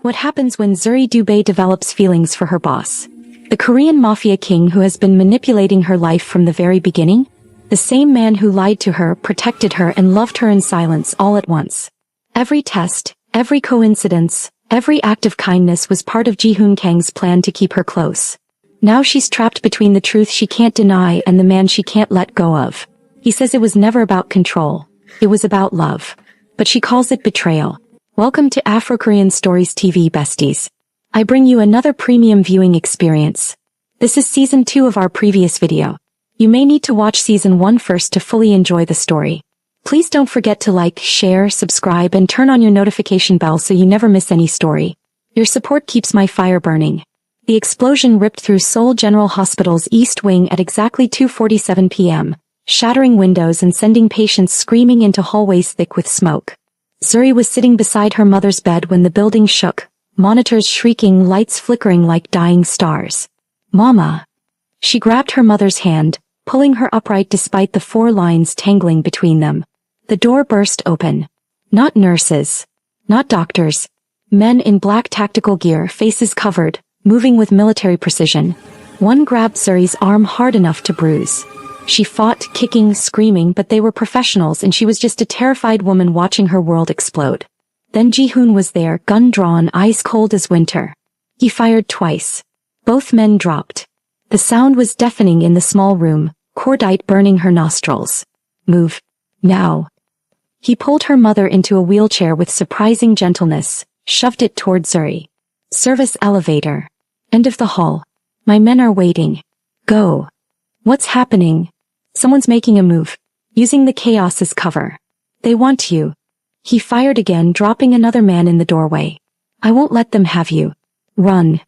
What happens when Zuri Dubey develops feelings for her boss? The Korean mafia king who has been manipulating her life from the very beginning? The same man who lied to her, protected her and loved her in silence all at once. Every test, every coincidence, every act of kindness was part of Ji-hoon Kang's plan to keep her close. Now she's trapped between the truth she can't deny and the man she can't let go of. He says it was never about control. It was about love. But she calls it betrayal. Welcome to Afro-Korean Stories TV besties. I bring you another premium viewing experience. This is season 2 of our previous video. You may need to watch season 1 first to fully enjoy the story. Please don't forget to like, share, subscribe and turn on your notification bell so you never miss any story. Your support keeps my fire burning. The explosion ripped through Seoul General Hospital's East Wing at exactly 2:47 p.m., shattering windows and sending patients screaming into hallways thick with smoke. Zuri was sitting beside her mother's bed when the building shook, monitors shrieking, lights flickering like dying stars. "Mama!" She grabbed her mother's hand, pulling her upright despite the 4 lines tangling between them. The door burst open. Not nurses. Not doctors. Men in black tactical gear, faces covered, moving with military precision. One grabbed Zuri's arm hard enough to bruise. She fought, kicking, screaming, but they were professionals and she was just a terrified woman watching her world explode. Then Ji-hoon was there, gun drawn, ice cold as winter. He fired twice. Both men dropped. The sound was deafening in the small room, cordite burning her nostrils. "Move. Now." He pulled her mother into a wheelchair with surprising gentleness, shoved it toward Zuri. "Service elevator. End of the hall. My men are waiting. Go." "What's happening?" "Someone's making a move. Using the chaos as cover. They want you." He fired again, dropping another man in the doorway. "I won't let them have you. Run."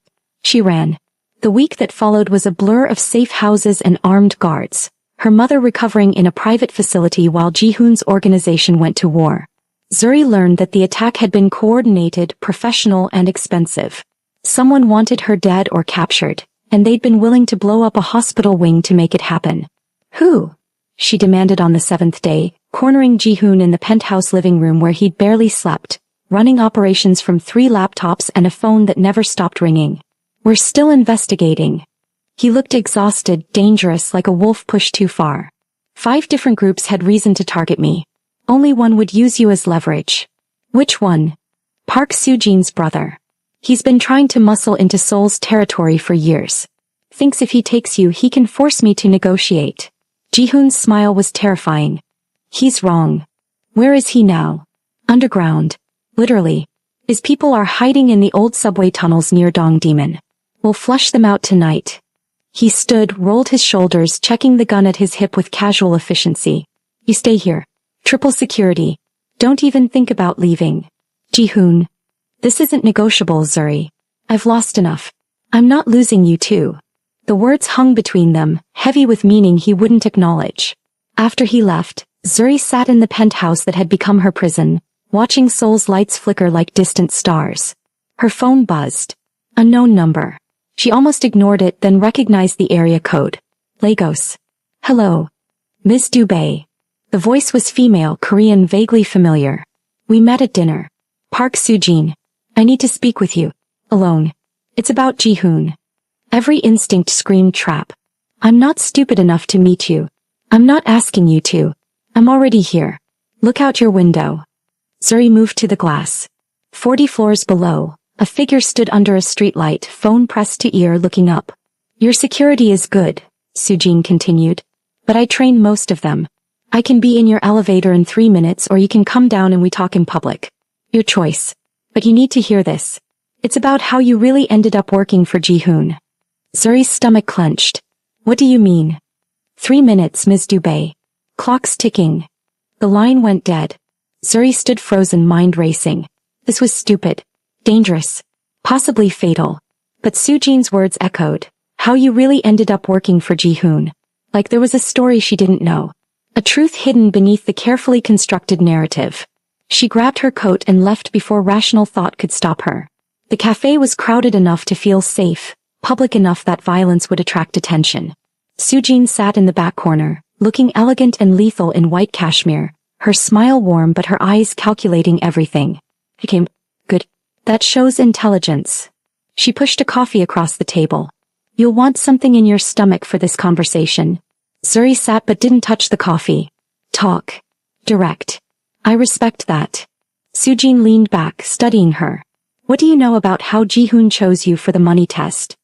She ran. The week that followed was a blur of safe houses and armed guards, her mother recovering in a private facility while Ji-hoon's organization went to war. Zuri learned that the attack had been coordinated, professional and expensive. Someone wanted her dead or captured, and they'd been willing to blow up a hospital wing to make it happen. "Who?" she demanded on the 7th day, cornering Ji-hoon in the penthouse living room where he'd barely slept, running operations from 3 laptops and a phone that never stopped ringing. "We're still investigating." He looked exhausted, dangerous, like a wolf pushed too far. 5 different groups had reason to target me. Only one would use you as leverage. "Which one?" "Park Soo-jin's brother. He's been trying to muscle into Seoul's territory for years. Thinks if he takes you he can force me to negotiate." Ji-hoon's smile was terrifying. "He's wrong. Where is he now?" "Underground. Literally. His people are hiding in the old subway tunnels near Dongdaemun. We'll flush them out tonight." He stood, rolled his shoulders, checking the gun at his hip with casual efficiency. "You stay here. Triple security. Don't even think about leaving." "Ji-hoon. This isn't negotiable, Zuri. I've lost enough. I'm not losing you too." The words hung between them, heavy with meaning he wouldn't acknowledge. After he left, Zuri sat in the penthouse that had become her prison, watching Seoul's lights flicker like distant stars. Her phone buzzed. Unknown number. She almost ignored it, then recognized the area code. Lagos. "Hello. Ms. Dubey." The voice was female, Korean, vaguely familiar. "We met at dinner. Park Soo-jin. I need to speak with you. Alone. It's about Ji-hoon." Every instinct screamed trap. "I'm not stupid enough to meet you. I'm not asking you to. I'm already here. Look out your window." Zuri moved to the glass. 40 floors below, a figure stood under a streetlight, phone pressed to ear, looking up. "Your security is good," Soo-jin continued. "But I train most of them. I can be in your elevator in 3 minutes or you can come down and we talk in public. Your choice. But you need to hear this. It's about how you really ended up working for Ji-hoon." Zuri's stomach clenched. "What do you mean?" 3 minutes, Ms. Dubey. Clock's ticking." The line went dead. Zuri stood frozen, mind racing. This was stupid. Dangerous. Possibly fatal. But Soo-jin's words echoed. How you really ended up working for Ji-hoon. Like there was a story she didn't know. A truth hidden beneath the carefully constructed narrative. She grabbed her coat and left before rational thought could stop her. The cafe was crowded enough to feel safe, public enough that violence would attract attention. Soo-jin sat in the back corner, looking elegant and lethal in white cashmere, her smile warm but her eyes calculating everything. "Good. That shows intelligence. She pushed a coffee across the table. You'll want something in your stomach for this conversation. Zuri sat but didn't touch the coffee. Talk. Direct. I respect that. Sujin leaned back, studying her. What do you know about how Jihoon chose you for the money test?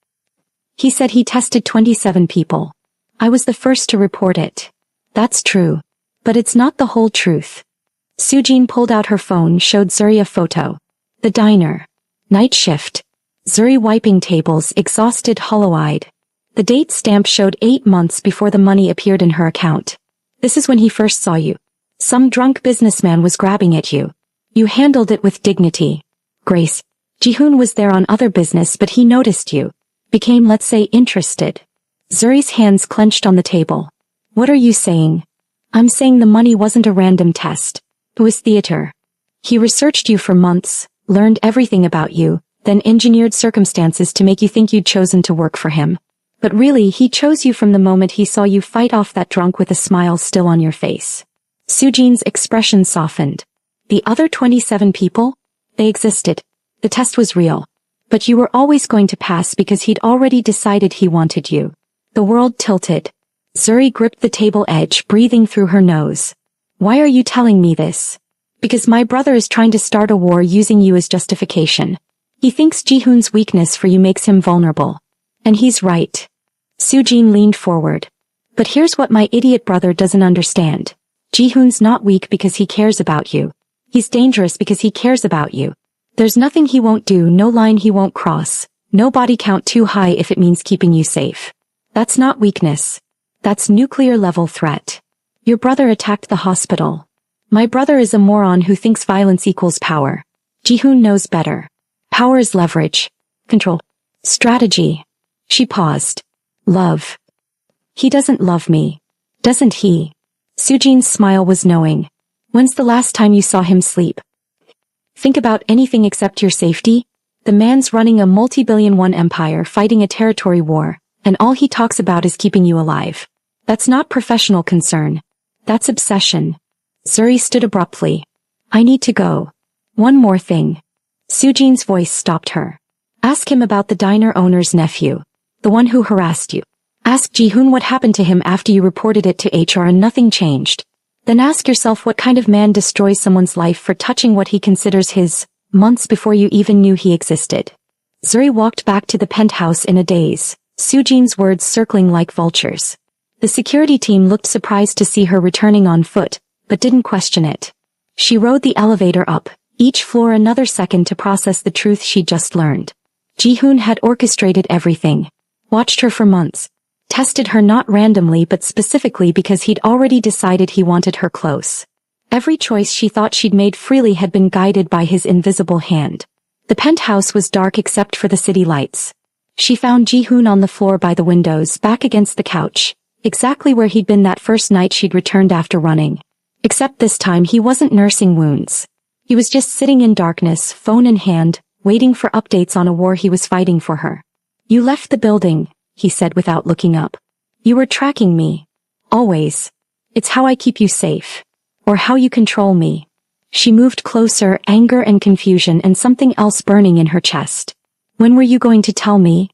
He said he tested 27 people. I was the first to report it. That's true. But it's not the whole truth. Sujin pulled out her phone, showed Zuri a photo. The diner. Night shift. Zuri wiping tables, exhausted, hollow-eyed. The date stamp showed 8 months before the money appeared in her account. This is when he first saw you. Some drunk businessman was grabbing at you. You handled it with dignity. Grace. Jihoon was there on other business but he noticed you. Became, let's say, interested. Zuri's hands clenched on the table. What are you saying? I'm saying the money wasn't a random test. It was theater. He researched you for months, learned everything about you, then engineered circumstances to make you think you'd chosen to work for him. But really, he chose you from the moment he saw you fight off that drunk with a smile still on your face. Sujin's expression softened. The other 27 people? They existed. The test was real. But you were always going to pass because he'd already decided he wanted you. The world tilted. Zuri gripped the table edge, breathing through her nose. Why are you telling me this? Because my brother is trying to start a war using you as justification. He thinks Jihoon's weakness for you makes him vulnerable. And he's right. Sujin leaned forward. But here's what my idiot brother doesn't understand. Jihoon's not weak because he cares about you. He's dangerous because he cares about you. There's nothing he won't do, no line he won't cross, no body count too high if it means keeping you safe. That's not weakness. That's nuclear-level threat. Your brother attacked the hospital. My brother is a moron who thinks violence equals power. Jihoon knows better. Power is leverage. Control. Strategy. She paused. Love. He doesn't love me. Doesn't he? Sujin's smile was knowing. When's the last time you saw him sleep? Think about anything except your safety? The man's running a multi-billion-won empire fighting a territory war, and all he talks about is keeping you alive. That's not professional concern. That's obsession. Zuri stood abruptly. I need to go. One more thing. Sujin's voice stopped her. Ask him about the diner owner's nephew. The one who harassed you. Ask Jihoon what happened to him after you reported it to HR and nothing changed. Then ask yourself what kind of man destroys someone's life for touching what he considers his, months before you even knew he existed. Zuri walked back to the penthouse in a daze, Sujin's words circling like vultures. The security team looked surprised to see her returning on foot, but didn't question it. She rode the elevator up, each floor another second to process the truth she'd just learned. Jihoon had orchestrated everything. Watched her for months. Tested her not randomly but specifically because he'd already decided he wanted her close. Every choice she thought she'd made freely had been guided by his invisible hand. The penthouse was dark except for the city lights. She found Jihoon on the floor by the windows, back against the couch, exactly where he'd been that first night she'd returned after running. Except this time he wasn't nursing wounds. He was just sitting in darkness, phone in hand, waiting for updates on a war he was fighting for her. You left the building, he said without looking up. You were tracking me. Always. It's how I keep you safe. Or how you control me. She moved closer, anger and confusion and something else burning in her chest. When were you going to tell me?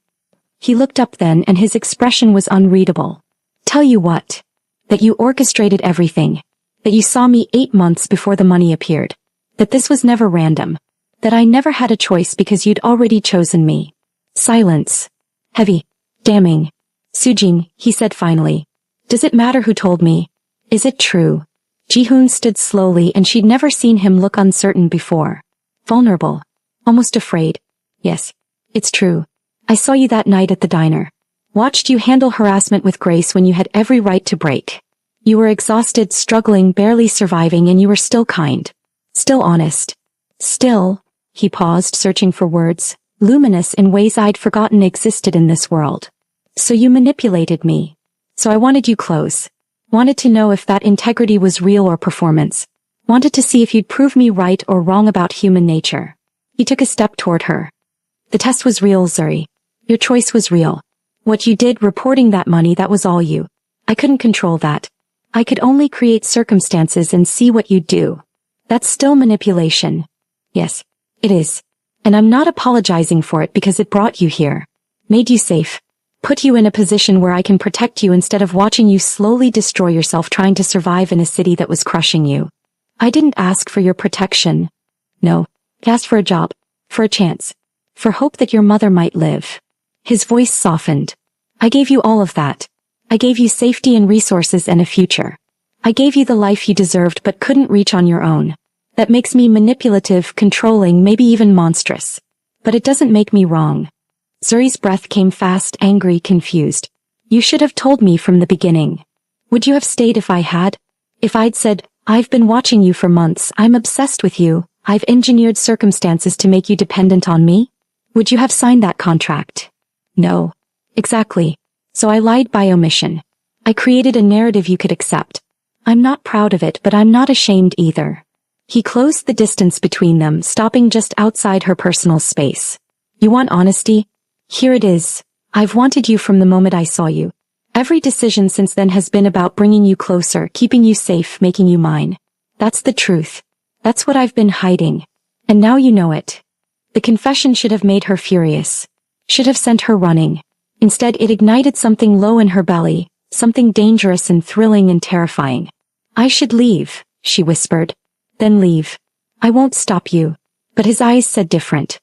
He looked up then and his expression was unreadable. Tell you what? That you orchestrated everything. That you saw me 8 months before the money appeared. That this was never random. That I never had a choice because you'd already chosen me. Silence. Heavy. Damning. Sujin, he said finally. Does it matter who told me? Is it true? Jihoon stood slowly and she'd never seen him look uncertain before. Vulnerable. Almost afraid. Yes. It's true. I saw you that night at the diner. Watched you handle harassment with grace when you had every right to break. You were exhausted, struggling, barely surviving, and you were still kind. Still honest. Still, he paused, searching for words, luminous in ways I'd forgotten existed in this world. So you manipulated me. So I wanted you close. Wanted to know if that integrity was real or performance. Wanted to see if you'd prove me right or wrong about human nature. He took a step toward her. The test was real, Zuri. Your choice was real. What you did, reporting that money, that was all you. I couldn't control that. I could only create circumstances and see what you'd do. That's still manipulation. Yes, it is. And I'm not apologizing for it because it brought you here. Made you safe. Put you in a position where I can protect you instead of watching you slowly destroy yourself trying to survive in a city that was crushing you. I didn't ask for your protection. No. I asked for a job. For a chance. For hope that your mother might live. His voice softened. I gave you all of that. I gave you safety and resources and a future. I gave you the life you deserved but couldn't reach on your own. That makes me manipulative, controlling, maybe even monstrous. But it doesn't make me wrong. Zuri's breath came fast, angry, confused. You should have told me from the beginning. Would you have stayed if I had? If I'd said, I've been watching you for months, I'm obsessed with you, I've engineered circumstances to make you dependent on me? Would you have signed that contract? No. Exactly. So I lied by omission. I created a narrative you could accept. I'm not proud of it, but I'm not ashamed either. He closed the distance between them, stopping just outside her personal space. You want honesty? Here it is. I've wanted you from the moment I saw you. Every decision since then has been about bringing you closer, keeping you safe, making you mine. That's the truth. That's what I've been hiding. And now you know it. The confession should have made her furious. Should have sent her running. Instead, it ignited something low in her belly, something dangerous and thrilling and terrifying. I should leave, she whispered. Then leave. I won't stop you. But his eyes said different.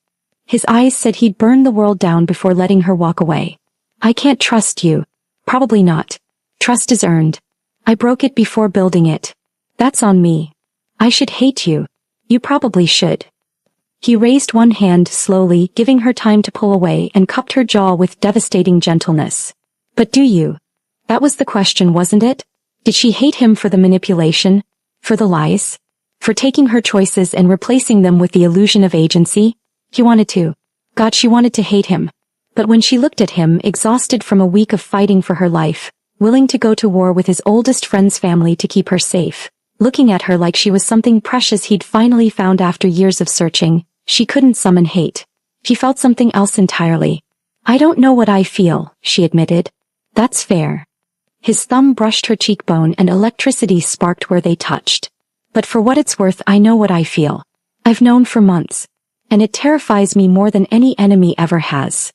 His eyes said he'd burn the world down before letting her walk away. I can't trust you. Probably not. Trust is earned. I broke it before building it. That's on me. I should hate you. You probably should. He raised one hand slowly, giving her time to pull away, and cupped her jaw with devastating gentleness. But do you? That was the question, wasn't it? Did she hate him for the manipulation? For the lies? For taking her choices and replacing them with the illusion of agency? She wanted to. God, she wanted to hate him. But when she looked at him, exhausted from a week of fighting for her life, willing to go to war with his oldest friend's family to keep her safe, looking at her like she was something precious he'd finally found after years of searching, she couldn't summon hate. She felt something else entirely. I don't know what I feel, she admitted. That's fair. His thumb brushed her cheekbone and electricity sparked where they touched. But for what it's worth, I know what I feel. I've known for months. And it terrifies me more than any enemy ever has.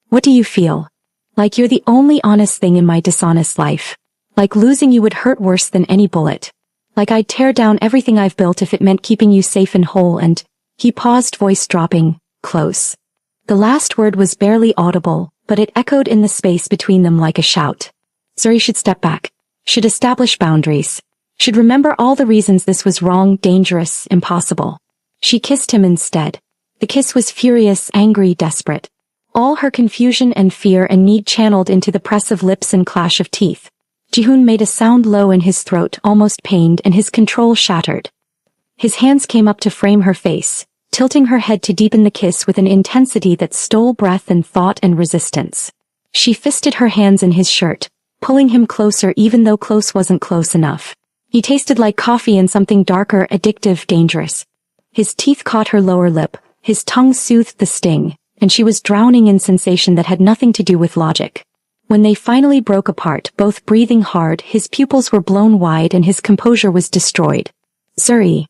What do you feel? Like you're the only honest thing in my dishonest life. Like losing you would hurt worse than any bullet. Like I'd tear down everything I've built if it meant keeping you safe and whole and... He paused, voice dropping, close. The last word was barely audible, but it echoed in the space between them like a shout. Zuri should step back. Should establish boundaries. Should remember all the reasons this was wrong, dangerous, impossible. She kissed him instead. The kiss was furious, angry, desperate. All her confusion and fear and need channeled into the press of lips and clash of teeth. Jihoon made a sound low in his throat, almost pained, and his control shattered. His hands came up to frame her face, tilting her head to deepen the kiss with an intensity that stole breath and thought and resistance. She fisted her hands in his shirt, pulling him closer even though close wasn't close enough. He tasted like coffee and something darker, addictive, dangerous. His teeth caught her lower lip, his tongue soothed the sting, and she was drowning in sensation that had nothing to do with logic. When they finally broke apart, both breathing hard, his pupils were blown wide and his composure was destroyed. Zuri.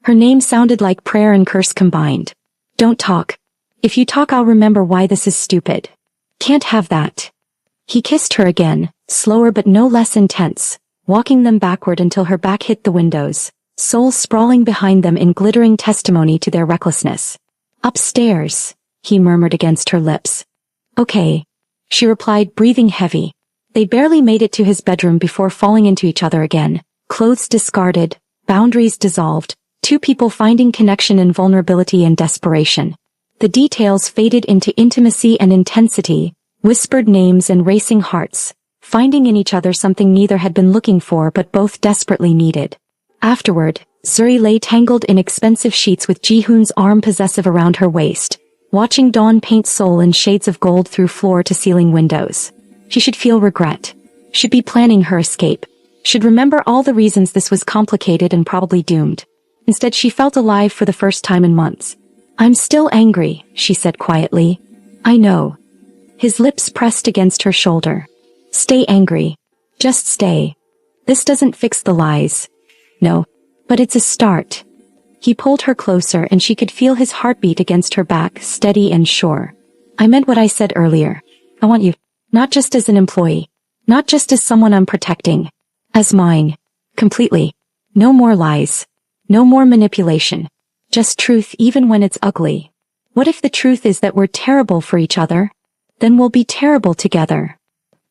Her name sounded like prayer and curse combined. Don't talk. If you talk, I'll remember why this is stupid. Can't have that. He kissed her again, slower but no less intense, walking them backward until her back hit the windows, soul sprawling behind them in glittering testimony to their recklessness. Upstairs, he murmured against her lips. Okay, she replied, breathing heavy. They barely made it to his bedroom before falling into each other again, clothes discarded, boundaries dissolved, two people finding connection in vulnerability and desperation. The details faded into intimacy and intensity, whispered names and racing hearts, finding in each other something neither had been looking for but both desperately needed. Afterward, Zuri lay tangled in expensive sheets with Jihoon's arm possessive around her waist, watching dawn paint soul in shades of gold through floor-to-ceiling windows. She should feel regret. Should be planning her escape. Should remember all the reasons this was complicated and probably doomed. Instead, she felt alive for the first time in months. I'm still angry, she said quietly. I know. His lips pressed against her shoulder. Stay angry. Just stay. This doesn't fix the lies. No. But it's a start. He pulled her closer and she could feel his heartbeat against her back, steady and sure. I meant what I said earlier. I want you, not just as an employee, not just as someone I'm protecting, as mine. Completely. No more lies. No more manipulation. Just truth even when it's ugly. What if the truth is that we're terrible for each other? Then we'll be terrible together.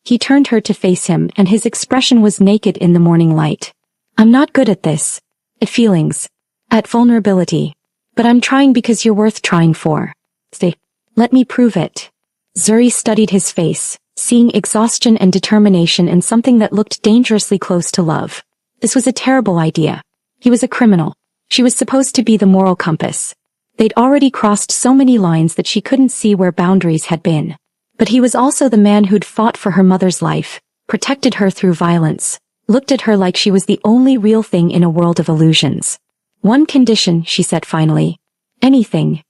He turned her to face him and his expression was naked in the morning light. I'm not good at this. At feelings. At vulnerability. But I'm trying because you're worth trying for. Stay. Let me prove it. Zuri studied his face, seeing exhaustion and determination in something that looked dangerously close to love. This was a terrible idea. He was a criminal. She was supposed to be the moral compass. They'd already crossed so many lines that she couldn't see where boundaries had been. But he was also the man who'd fought for her mother's life, protected her through violence, looked at her like she was the only real thing in a world of illusions. One condition, she said finally. Anything.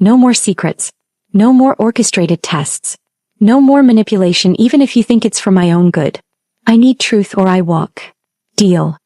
No more secrets. No more orchestrated tests. No more manipulation even if you think it's for my own good. I need truth or I walk. Deal.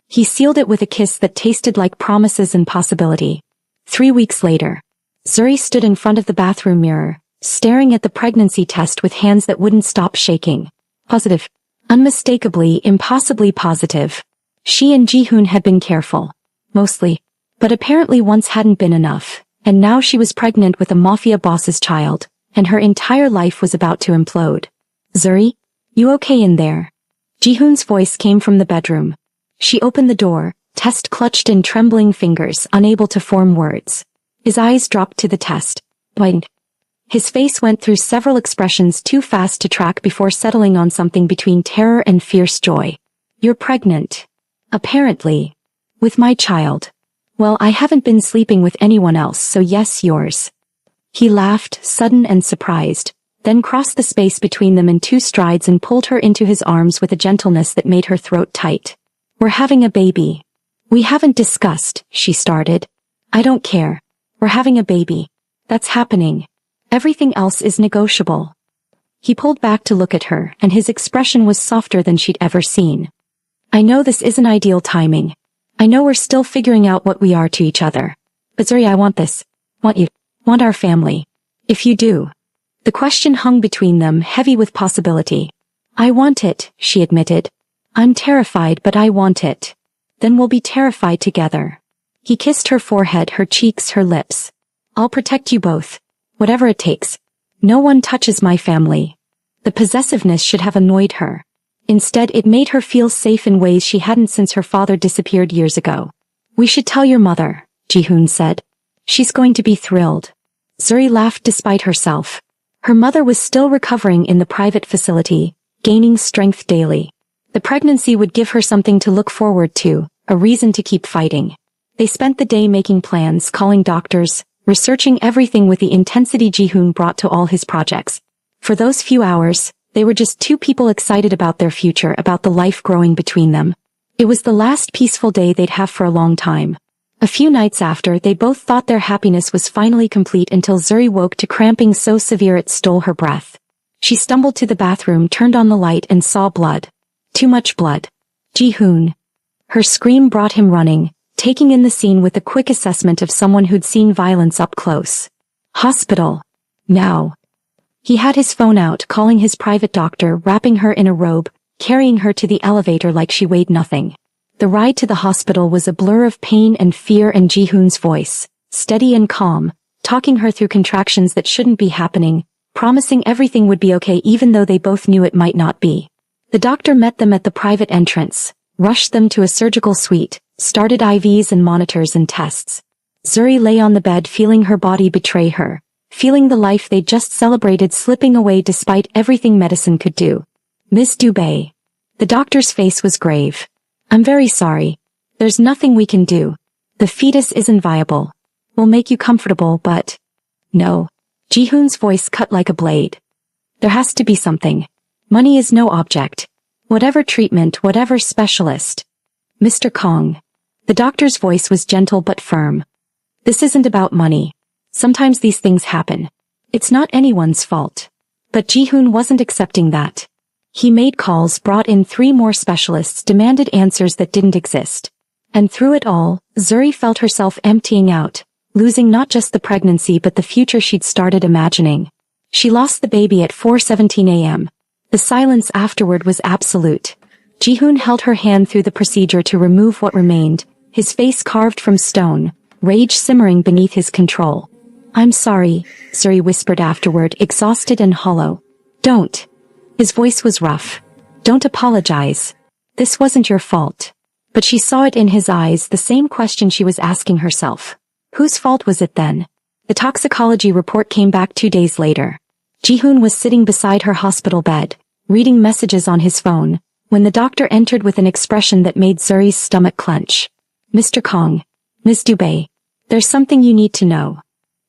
He sealed it with a kiss that tasted like promises and possibility. 3 weeks later, Zuri stood in front of the bathroom mirror, staring at the pregnancy test with hands that wouldn't stop shaking. Positive. Unmistakably, impossibly positive. She and Ji-hoon had been careful. Mostly. But apparently once hadn't been enough, and now she was pregnant with a mafia boss's child, and her entire life was about to implode. Zuri? You okay in there? Ji-hoon's voice came from the bedroom. She opened the door, test clutched in trembling fingers, unable to form words. His eyes dropped to the test. Widened. His face went through several expressions too fast to track before settling on something between terror and fierce joy. You're pregnant. Apparently. With my child. Well, I haven't been sleeping with anyone else, so yes, yours. He laughed, sudden and surprised, then crossed the space between them in 2 strides and pulled her into his arms with a gentleness that made her throat tight. We're having a baby. We haven't discussed, she started. I don't care. We're having a baby. That's happening. Everything else is negotiable. He pulled back to look at her, and his expression was softer than she'd ever seen. I know this isn't ideal timing. I know we're still figuring out what we are to each other. But Zuri, I want this. Want you. Want our family. If you do. The question hung between them, heavy with possibility. I want it, she admitted. I'm terrified, but I want it. Then we'll be terrified together. He kissed her forehead, her cheeks, her lips. I'll protect you both. Whatever it takes. No one touches my family. The possessiveness should have annoyed her. Instead, it made her feel safe in ways she hadn't since her father disappeared years ago. We should tell your mother, Ji-hoon said. She's going to be thrilled. Zuri laughed despite herself. Her mother was still recovering in the private facility, gaining strength daily. The pregnancy would give her something to look forward to, a reason to keep fighting. They spent the day making plans, calling doctors, researching everything with the intensity Ji-hoon brought to all his projects. For those few hours, they were just 2 people excited about their future, about the life growing between them. It was the last peaceful day they'd have for a long time. A few nights after, they both thought their happiness was finally complete until Zuri woke to cramping so severe it stole her breath. She stumbled to the bathroom, turned on the light and saw blood. Too much blood. Ji-hoon. Her scream brought him running, taking in the scene with a quick assessment of someone who'd seen violence up close. Hospital. Now. He had his phone out, calling his private doctor, wrapping her in a robe, carrying her to the elevator like she weighed nothing. The ride to the hospital was a blur of pain and fear, and Ji-hoon's voice, steady and calm, talking her through contractions that shouldn't be happening, promising everything would be okay even though they both knew it might not be. The doctor met them at the private entrance, rushed them to a surgical suite, started IVs and monitors and tests. Zuri lay on the bed feeling her body betray her, feeling the life they'd just celebrated slipping away despite everything medicine could do. Miss Dubé. The doctor's face was grave. I'm very sorry. There's nothing we can do. The fetus isn't viable. We'll make you comfortable, but... No. Ji-hoon's voice cut like a blade. There has to be something. Money is no object. Whatever treatment, whatever specialist. Mr. Kong. The doctor's voice was gentle but firm. This isn't about money. Sometimes these things happen. It's not anyone's fault. But Ji-hoon wasn't accepting that. He made calls, brought in 3 more specialists, demanded answers that didn't exist. And through it all, Zuri felt herself emptying out, losing not just the pregnancy but the future she'd started imagining. She lost the baby at 4:17 a.m. The silence afterward was absolute. Ji-hoon held her hand through the procedure to remove what remained, his face carved from stone, rage simmering beneath his control. "I'm sorry," Zuri whispered afterward, exhausted and hollow. "Don't." His voice was rough. "Don't apologize. This wasn't your fault." But she saw it in his eyes, the same question she was asking herself. Whose fault was it then? The toxicology report came back 2 days later. Ji-hoon was sitting beside her hospital bed, reading messages on his phone, when the doctor entered with an expression that made Zuri's stomach clench. "Mr. Kong. Ms. Dubé. There's something you need to know."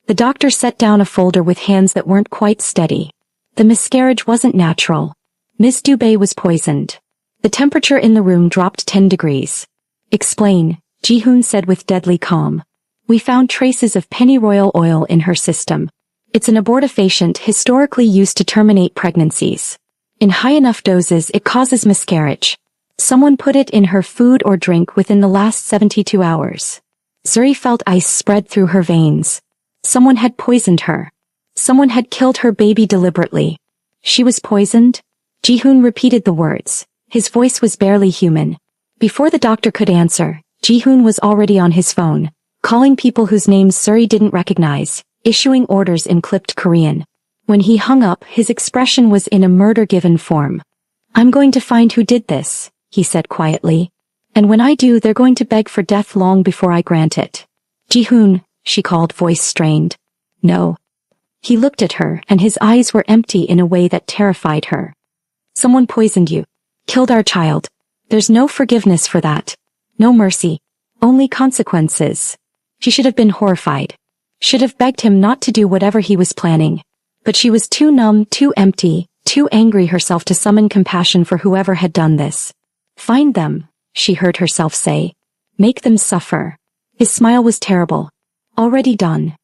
The doctor set down a folder with hands that weren't quite steady. The miscarriage wasn't natural. Ms. Dubé was poisoned. The temperature in the room dropped 10 degrees. "Explain," Ji-hoon said with deadly calm. "We found traces of pennyroyal oil in her system. It's an abortifacient historically used to terminate pregnancies. In high enough doses it causes miscarriage. Someone put it in her food or drink within the last 72 hours. Zuri felt ice spread through her veins. Someone had poisoned her. Someone had killed her baby deliberately. She was poisoned? Ji-hoon repeated the words. His voice was barely human. Before the doctor could answer, Ji-hoon was already on his phone, calling people whose names Zuri didn't recognize, issuing orders in clipped Korean. When he hung up, his expression was in a murder-given form. "I'm going to find who did this," he said quietly. "And when I do, they're going to beg for death long before I grant it." "Ji-hoon," she called, voice strained. "No." He looked at her, and his eyes were empty in a way that terrified her. "Someone poisoned you. Killed our child. There's no forgiveness for that. No mercy. Only consequences." She should have been horrified. Should have begged him not to do whatever he was planning. But she was too numb, too empty, too angry herself to summon compassion for whoever had done this. "Find them," she heard herself say. "Make them suffer." His smile was terrible. Already done.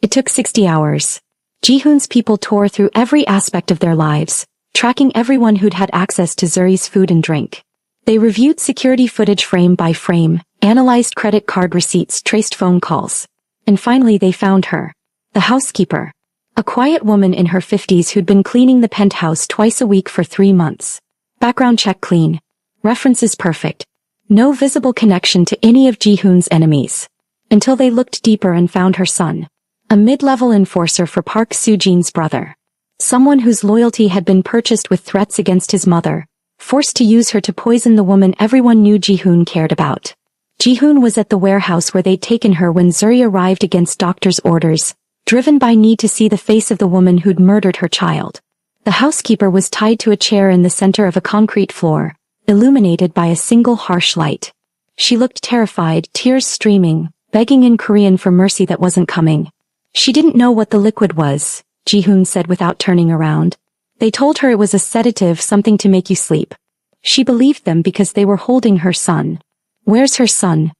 It took 60 hours. Ji-hoon's people tore through every aspect of their lives, tracking everyone who'd had access to Zuri's food and drink. They reviewed security footage frame by frame, analyzed credit card receipts, traced phone calls. And finally they found her. The housekeeper. A quiet woman in her 50s who'd been cleaning the penthouse twice a week for 3 months. Background check clean. References perfect. No visible connection to any of Ji-hoon's enemies. Until they looked deeper and found her son. A mid-level enforcer for Park Soo-jin's brother. Someone whose loyalty had been purchased with threats against his mother, forced to use her to poison the woman everyone knew Ji-hoon cared about. Ji-hoon was at the warehouse where they'd taken her when Zuri arrived against doctor's orders, driven by need to see the face of the woman who'd murdered her child. The housekeeper was tied to a chair in the center of a concrete floor, illuminated by a single harsh light. She looked terrified, tears streaming, begging in Korean for mercy that wasn't coming. She didn't know what the liquid was, Ji-hoon said without turning around. They told her it was a sedative, something to make you sleep. She believed them because they were holding her son. "Where's her son?"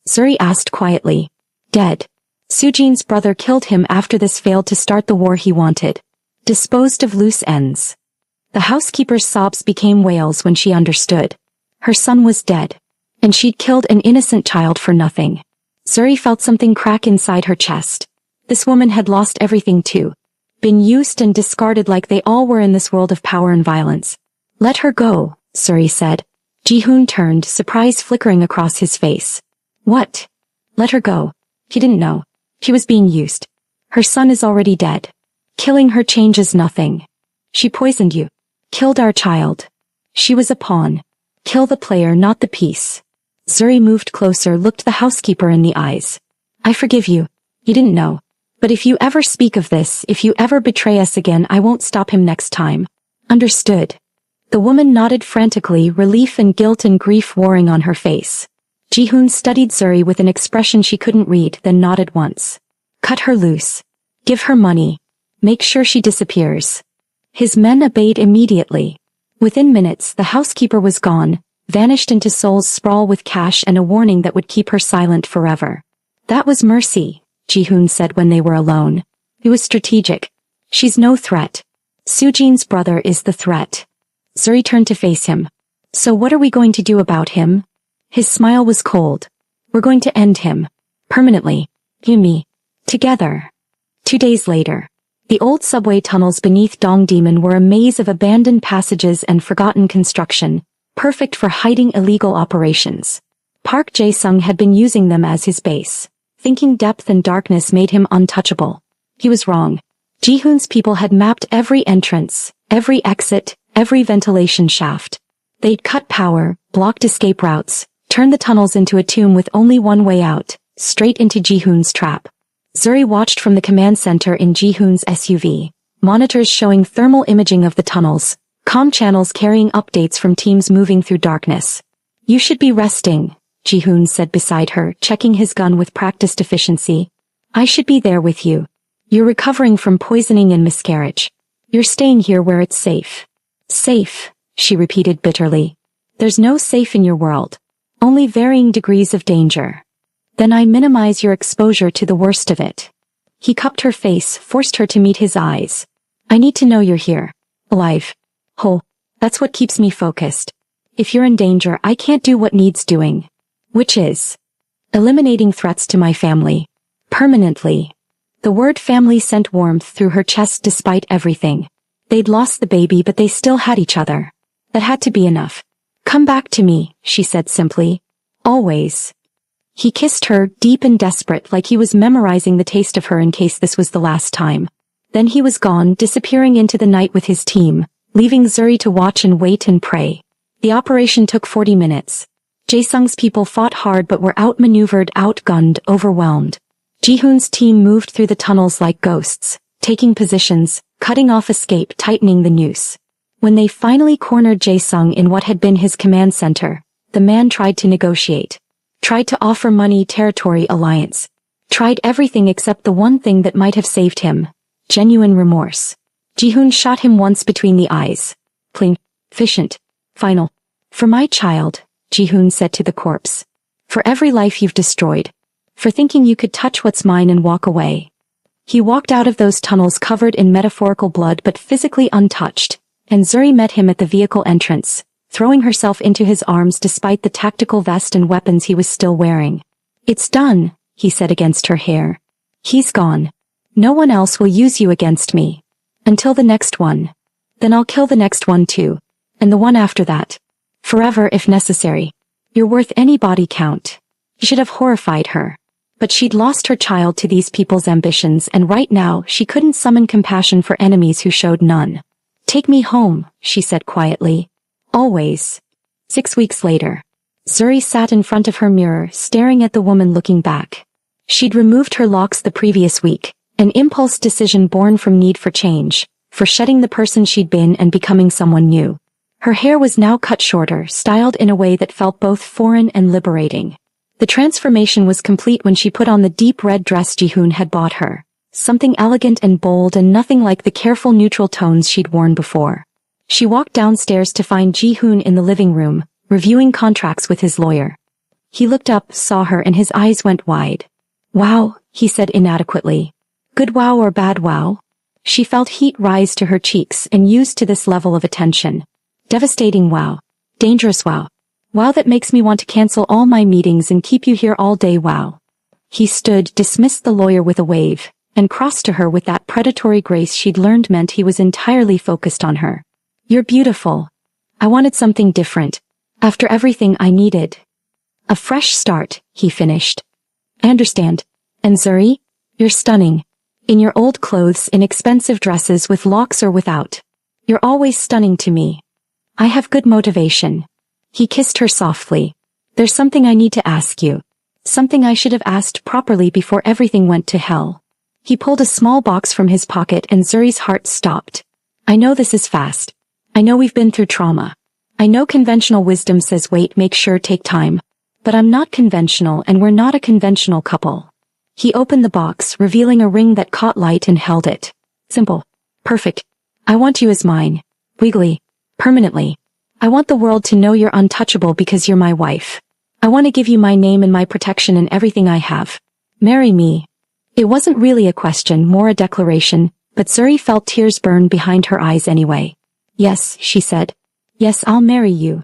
Zuri asked quietly. "Dead. Soo-jin's brother killed him after this failed to start the war he wanted. Disposed of loose ends." The housekeeper's sobs became wails when she understood. Her son was dead. And she'd killed an innocent child for nothing. Zuri felt something crack inside her chest. This woman had lost everything too. Been used and discarded like they all were in this world of power and violence. "Let her go," Zuri said. Ji-hoon turned, surprise flickering across his face. "What? Let her go." He didn't know. She was being used. Her son is already dead. Killing her changes nothing. She poisoned you. Killed our child. She was a pawn. Kill the player, not the piece. Zuri moved closer, looked the housekeeper in the eyes. "I forgive you. You didn't know. But if you ever speak of this, if you ever betray us again, I won't stop him next time. Understood?" The woman nodded frantically, relief and guilt and grief warring on her face. Ji-hoon studied Zuri with an expression she couldn't read, then nodded once. "Cut her loose. Give her money. Make sure she disappears." His men obeyed immediately. Within minutes, the housekeeper was gone, vanished into Seoul's sprawl with cash and a warning that would keep her silent forever. "That was mercy," Ji-hoon said when they were alone. "It was strategic. She's no threat. Soo-jin's brother is the threat." Zuri turned to face him. "So what are we going to do about him?" His smile was cold. We're going to end him. Permanently. You and me. Together. 2 days later. The old subway tunnels beneath Dongdaemun were a maze of abandoned passages and forgotten construction, perfect for hiding illegal operations. Park Jae-sung had been using them as his base, thinking depth and darkness made him untouchable. He was wrong. Ji-hoon's people had mapped every entrance, every exit, every ventilation shaft. They'd cut power, blocked escape routes, turned the tunnels into a tomb with only one way out, straight into Ji-hoon's trap. Zuri watched from the command center in Ji-hoon's SUV, monitors showing thermal imaging of the tunnels, comm channels carrying updates from teams moving through darkness. You should be resting, Ji-hoon said beside her, checking his gun with practiced efficiency. I should be there with you. You're recovering from poisoning and miscarriage. You're staying here where it's safe. Safe, she repeated bitterly. There's no safe in your world. Only varying degrees of danger. Then I minimize your exposure to the worst of it. He cupped her face, forced her to meet his eyes. I need to know you're here. Alive. Whole. That's what keeps me focused. If you're in danger, I can't do what needs doing. Which is eliminating threats to my family. Permanently. The word family sent warmth through her chest despite everything. They'd lost the baby, but they still had each other. That had to be enough. Come back to me, she said simply. Always. He kissed her, deep and desperate, like he was memorizing the taste of her in case this was the last time. Then he was gone, disappearing into the night with his team, leaving Zuri to watch and wait and pray. The operation took 40 minutes. Jae-sung's people fought hard but were outmaneuvered, outgunned, overwhelmed. Ji-hoon's team moved through the tunnels like ghosts, taking positions, cutting off escape, tightening the noose. When they finally cornered Jae-sung in what had been his command center, the man tried to negotiate. Tried to offer money, territory, alliance. Tried everything except the one thing that might have saved him. Genuine remorse. Ji-hoon shot him once between the eyes. Clean. Efficient. Final. For my child, Ji-hoon said to the corpse. For every life you've destroyed. For thinking you could touch what's mine and walk away. He walked out of those tunnels covered in metaphorical blood but physically untouched, and Zuri met him at the vehicle entrance, throwing herself into his arms despite the tactical vest and weapons he was still wearing. It's done, he said against her hair. He's gone. No one else will use you against me. Until the next one. Then I'll kill the next one too. And the one after that. Forever if necessary. You're worth any body count. You should have horrified her. But she'd lost her child to these people's ambitions, and right now she couldn't summon compassion for enemies who showed none. Take me home, she said quietly. Always. 6 weeks later. Zuri sat in front of her mirror, staring at the woman looking back. She'd removed her locks the previous week, an impulse decision born from need for change, for shedding the person she'd been and becoming someone new. Her hair was now cut shorter, styled in a way that felt both foreign and liberating. The transformation was complete when she put on the deep red dress Ji-hoon had bought her, something elegant and bold and nothing like the careful neutral tones she'd worn before. She walked downstairs to find Ji-hoon in the living room, reviewing contracts with his lawyer. He looked up, saw her, and his eyes went wide. Wow, he said inadequately. Good wow or bad wow? She felt heat rise to her cheeks and used to this level of attention. Devastating wow. Dangerous wow. Wow that makes me want to cancel all my meetings and keep you here all day wow. He stood, dismissed the lawyer with a wave, and crossed to her with that predatory grace she'd learned meant he was entirely focused on her. You're beautiful. I wanted something different. After everything I needed. A fresh start, he finished. I understand. And Zuri? You're stunning. In your old clothes, in expensive dresses with locks or without. You're always stunning to me. I have good motivation. He kissed her softly. There's something I need to ask you. Something I should have asked properly before everything went to hell. He pulled a small box from his pocket and Zuri's heart stopped. I know this is fast. I know we've been through trauma. I know conventional wisdom says wait, make sure, take time. But I'm not conventional and we're not a conventional couple. He opened the box, revealing a ring that caught light and held it. Simple. Perfect. I want you as mine. Wiggly. Permanently. I want the world to know you're untouchable because you're my wife. I want to give you my name and my protection and everything I have. Marry me. It wasn't really a question, more a declaration, but Zuri felt tears burn behind her eyes anyway. Yes, she said. Yes, I'll marry you.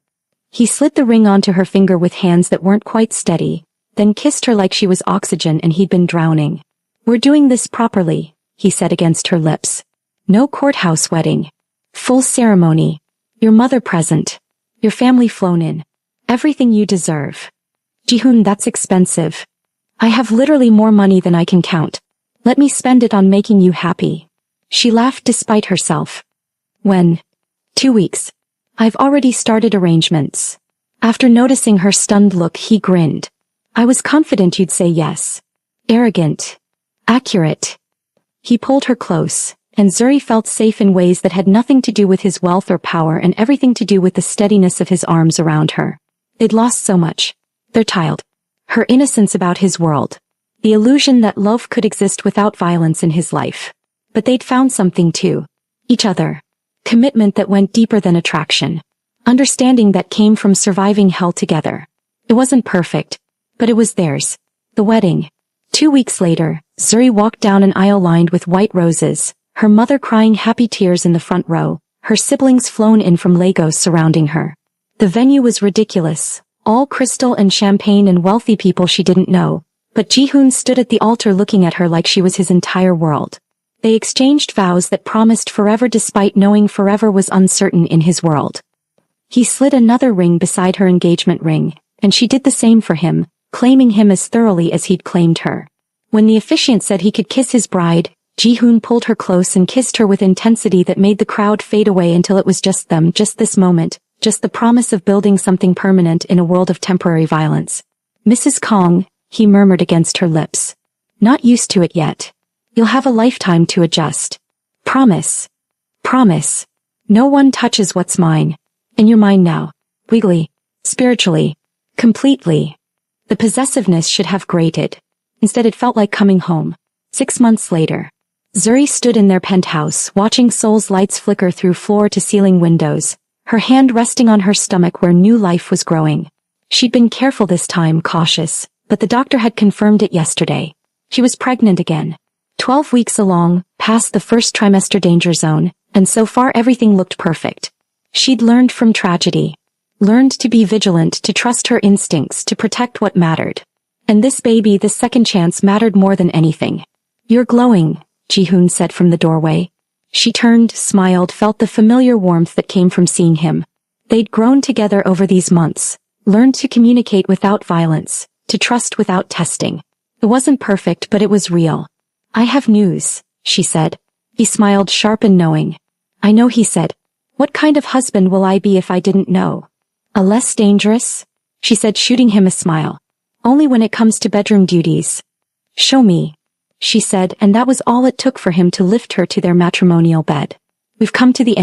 He slid the ring onto her finger with hands that weren't quite steady, then kissed her like she was oxygen and he'd been drowning. "We're doing this properly," he said against her lips. "No courthouse wedding. Full ceremony. Your mother present. Your family flown in. Everything you deserve." "Jihoon, that's expensive. I have literally more money than I can count. Let me spend it on making you happy." She laughed despite herself. "When?" "2 weeks. I've already started arrangements." After noticing her stunned look, he grinned. "I was confident you'd say yes." Arrogant. Accurate. He pulled her close, and Zuri felt safe in ways that had nothing to do with his wealth or power and everything to do with the steadiness of his arms around her. They'd lost so much. Their child. Her innocence about his world. The illusion that love could exist without violence in his life. But they'd found something too. Each other. Commitment that went deeper than attraction. Understanding that came from surviving hell together. It wasn't perfect, but it was theirs. The wedding. 2 weeks later, Zuri walked down an aisle lined with white roses, her mother crying happy tears in the front row, her siblings flown in from Lagos surrounding her. The venue was ridiculous, all crystal and champagne and wealthy people she didn't know, but Jihoon stood at the altar looking at her like she was his entire world. They exchanged vows that promised forever despite knowing forever was uncertain in his world. He slid another ring beside her engagement ring, and she did the same for him, claiming him as thoroughly as he'd claimed her. When the officiant said he could kiss his bride, Jihoon pulled her close and kissed her with intensity that made the crowd fade away until it was just them, just this moment, just the promise of building something permanent in a world of temporary violence. "Mrs. Kong," he murmured against her lips. "Not used to it yet. You'll have a lifetime to adjust. Promise. Promise. No one touches what's mine. And you're mine now. Wiggly. Spiritually. Completely." The possessiveness should have grated. Instead it felt like coming home. 6 months later. Zuri stood in their penthouse, watching Seoul's lights flicker through floor-to-ceiling windows, her hand resting on her stomach where new life was growing. She'd been careful this time, cautious, but the doctor had confirmed it yesterday. She was pregnant again. 12 weeks along, past the first trimester danger zone, and so far everything looked perfect. She'd learned from tragedy. Learned to be vigilant, to trust her instincts, to protect what mattered. And this baby, this second chance, mattered more than anything. "You're glowing," Jihoon said from the doorway. She turned, smiled, felt the familiar warmth that came from seeing him. They'd grown together over these months, learned to communicate without violence, to trust without testing. It wasn't perfect, but it was real. "I have news," she said. He smiled, sharp and knowing. "I know," he said. "What kind of husband will I be if I didn't know?" "A less dangerous?" she said, shooting him a smile. "Only when it comes to bedroom duties." "Show me," she said, and that was all it took for him to lift her to their matrimonial bed. "We've come to the end."